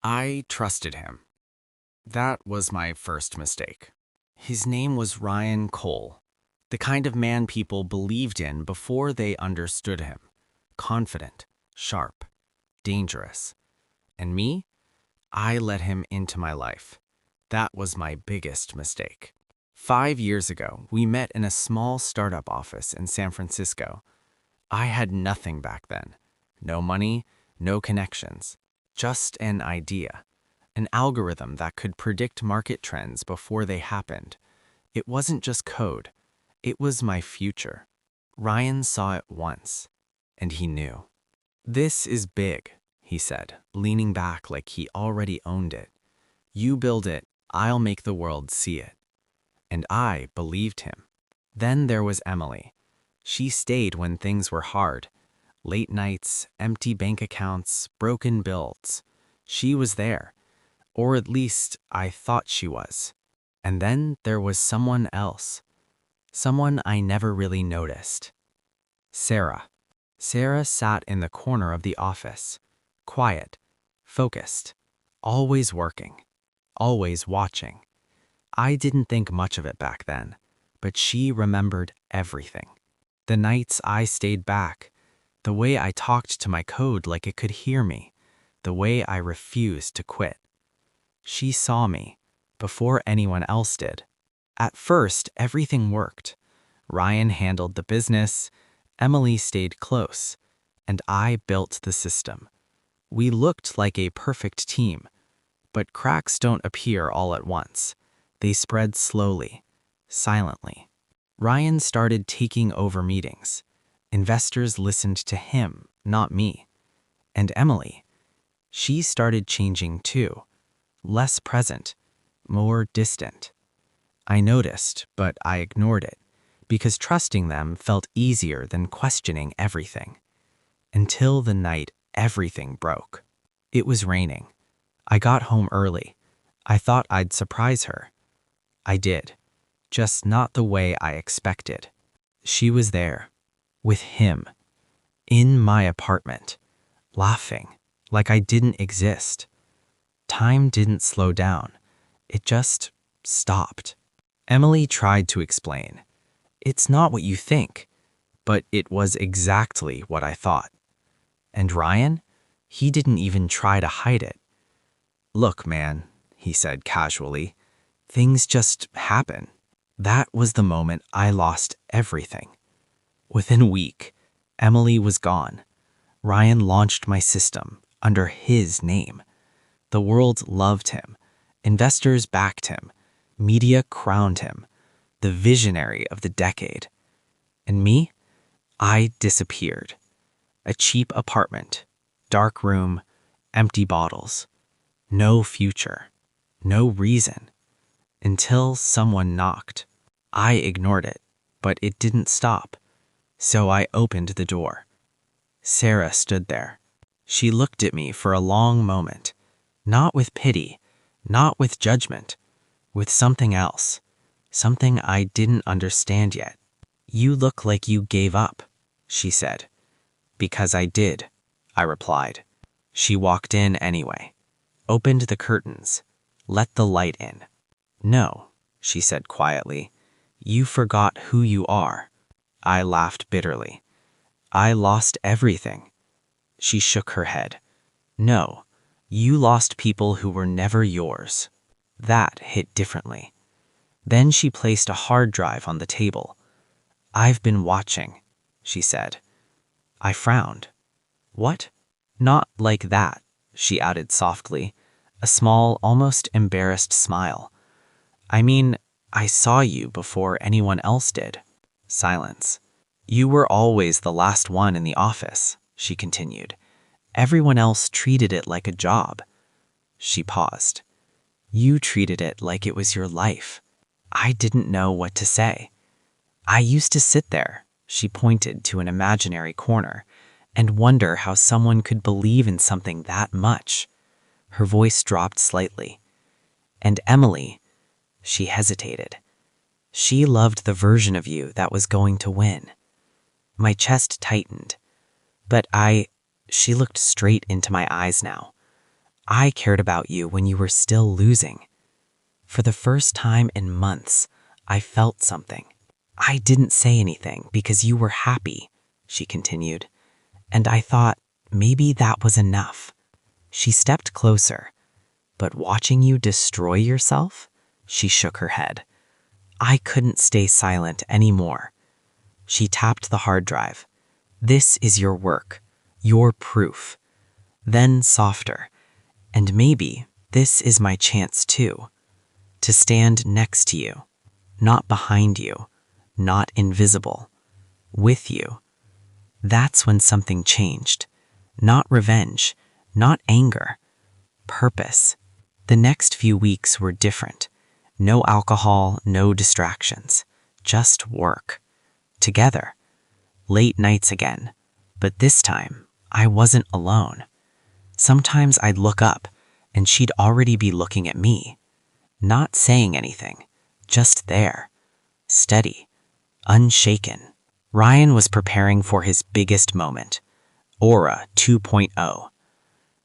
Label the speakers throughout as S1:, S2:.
S1: I trusted him. That was my first mistake. His name was Ryan Cole, the kind of man people believed in before they understood him. Confident, sharp, dangerous. And me? I let him into my life. That was my biggest mistake. 5 years ago, we met in a small startup office in San Francisco. I had nothing back then. No money, no connections. Just an idea. An algorithm that could predict market trends before they happened. It wasn't just code. It was my future. Ryan saw it once, and he knew. "This is big," he said, leaning back like he already owned it. "You build it, I'll make the world see it." And I believed him. Then there was Emily. She stayed when things were hard. Late nights, empty bank accounts, broken builds. She was there. Or at least I thought she was. And then there was someone else. Someone I never really noticed. Sarah. Sarah sat in the corner of the office. Quiet, focused, always working, always watching. I didn't think much of it back then, but she remembered everything. The nights I stayed back, the way I talked to my code like it could hear me, the way I refused to quit. She saw me before anyone else did. At first, everything worked. Ryan handled the business, Emily stayed close, and I built the system. We looked like a perfect team, but cracks don't appear all at once. They spread slowly, silently. Ryan started taking over meetings. Investors listened to him, not me. And Emily, she started changing too. Less present, more distant. I noticed, but I ignored it, because trusting them felt easier than questioning everything. Until the night everything broke. It was raining. I got home early. I thought I'd surprise her. I did, just not the way I expected. She was there, with him, in my apartment, laughing like I didn't exist. Time didn't slow down. It just stopped. Emily tried to explain. "It's not what you think," but it was exactly what I thought. And Ryan? He didn't even try to hide it. "Look, man," he said casually, "things just happen." That was the moment I lost everything. Within a week, Emily was gone. Ryan launched my system under his name. The world loved him. Investors backed him. Media crowned him, the visionary of the decade. And me? I disappeared. A cheap apartment, dark room, empty bottles. No future, no reason. Until someone knocked. I ignored it, but it didn't stop. So I opened the door. Sarah stood there. She looked at me for a long moment, not with pity, not with judgment, with something else, something I didn't understand yet. "You look like you gave up," she said. "Because I did," I replied. She walked in anyway, opened the curtains, let the light in. "No," she said quietly, "you forgot who you are." I laughed bitterly. "I lost everything." She shook her head. "No, you lost people who were never yours." That hit differently. Then she placed a hard drive on the table. "I've been watching," she said. I frowned. "What?" "Not like that," she added softly, a small, almost embarrassed smile. "I mean, I saw you before anyone else did." Silence. "You were always the last one in the office," she continued. "Everyone else treated it like a job." She paused. "You treated it like it was your life." I didn't know what to say. I used to sit there, she pointed to an imaginary corner, and wonder how someone could believe in something that much. Her voice dropped slightly. "And Emily," she hesitated. "She loved the version of you that was going to win." My chest tightened. "But she looked straight into my eyes now.
S2: I cared about you when you were still losing. For the first time in months, I felt something. I didn't say anything because you were happy, she continued, and I thought maybe that was enough. She stepped closer, but watching you destroy yourself, she shook her head. I couldn't stay silent anymore. She tapped the hard drive. This is your work, your proof. Then softer. And maybe this is my chance too. To stand next to you, not behind you, not invisible, with you. That's when something changed. Not revenge, not anger, purpose. The next few weeks were different. No alcohol, no distractions, just work. Together. Late nights again, but this time I wasn't alone. Sometimes I'd look up and she'd already be looking at me, not saying anything, just there, steady, unshaken. Ryan was preparing for his biggest moment, Aura 2.0,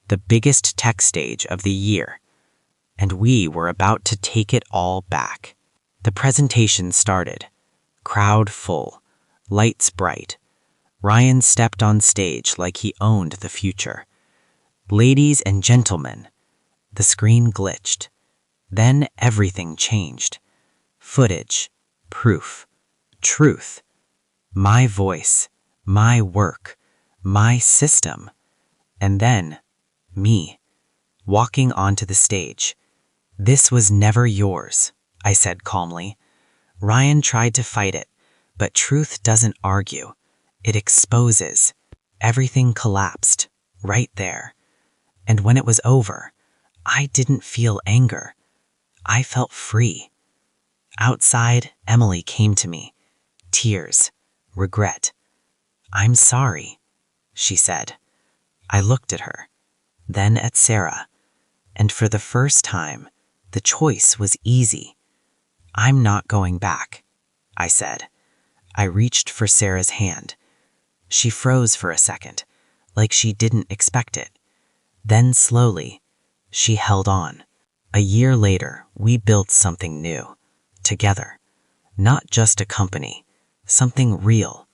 S2: the biggest tech stage of the year, and we were about to take it all back. The presentation started, crowd full, lights bright. Ryan stepped on stage like he owned the future. Ladies and gentlemen, the screen glitched. Then everything changed. Footage, proof, truth. My voice, my work, my system. And then, me, walking onto the stage. This was never yours, I said calmly. Ryan tried to fight it, but truth doesn't argue. It exposes. Everything collapsed, right there. And when it was over, I didn't feel anger. I felt free. Outside, Emily came to me. Tears, regret. I'm sorry, she said. I looked at her, then at Sarah, and for the first time, the choice was easy. I'm not going back, I said. I reached for Sarah's hand. She froze for a second, like she didn't expect it. Then slowly, she held on. A year later, we built something new, together. Not just a company, something real.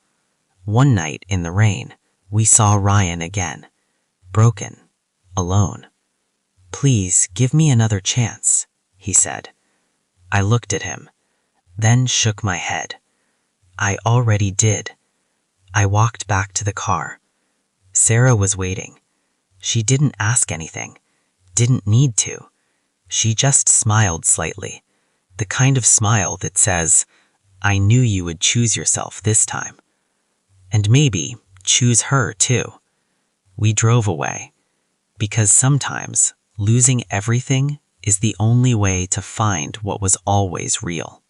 S2: One night in the rain, we saw Ryan again, broken, alone. Please give me another chance, he said. I looked at him, then shook my head. I already did. I walked back to the car. Sarah was waiting. She didn't ask anything, didn't need to. She just smiled slightly, the kind of smile that says, I knew you would choose yourself this time. And maybe choose her too. We drove away, because sometimes losing everything is the only way to find what was always real.